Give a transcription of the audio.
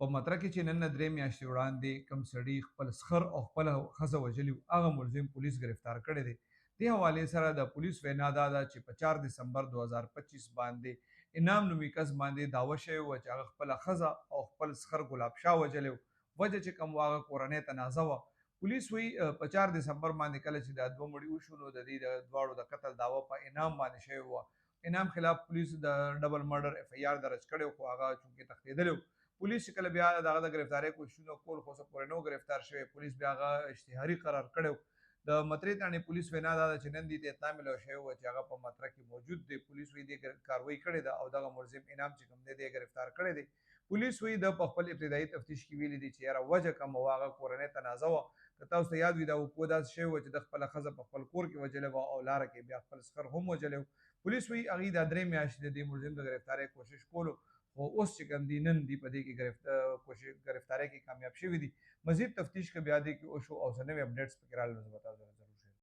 په مطرح کې چې نن 3 میاشتې وړاندې کوم سړي خپل سخر او خپله ښځه وژلي وو، هغه ملزم پولیس ګرفتار کړی دی. دې حوالې سره د پولیس وینا دا ده چې په 4 دسمبر 2025 باندې انعام نومي کس باندې دعوه شوې وه چې هغه خپله ښځه او خپل سخر ګلاب شاه وژلی وو. وجه چې کوم هغه کورنۍ تنازع وه. پولیس وایي په 4 دسمبر باندې کله چې دا دوه مړي وشو نو د دې د دواړو د قتل دعوه په انعام باندې شوې وه. انعام خلاف پولیسو د ډبل مرډر اف ای آر درج کړی خو هغه چونکې تښتېدلی و. پولیس چې کله بیا د هغه د ګرفتارۍ کوششونه کول خو څه پورې نه و ګرفتار شوی. پولیس بیا هغه اشتهاري قرار کړی و. د مطرح تاڼې پولیس وینا دا ده چې نن دې ته اطلاع ملوه شوې وه چې هغه په مطرح کې موجود دی. پولیس وایي دې کاروایي کړې ده او دغه ملزم انعام چې کوم دی دی ګرفتار کړی دی. پولیس وایي د په خپل ابتدایي تفتیش کې ویلي دي چې یاره وجه کومه وه هغه کورنۍ تنازع وه. که تاسو ته یاد وي دا وقوع داسې شوې وه چې د خپله ښځه په خپل کور کې وژلې وه او لاره کې بیا خپل سخر هم وژلی و. پولیس وایي هغوی دا 3 میاشتې د دې ملزم د ګرفتارۍ کوشش کولو خو اوس چې کوم دي نن دي په دې کې ګرفتارۍ کې کامیاب شوي دي. مزید تفتیش که بیا دې کې وشو او څه نوي اپډیټس پکې راغلل نو زه به تاسو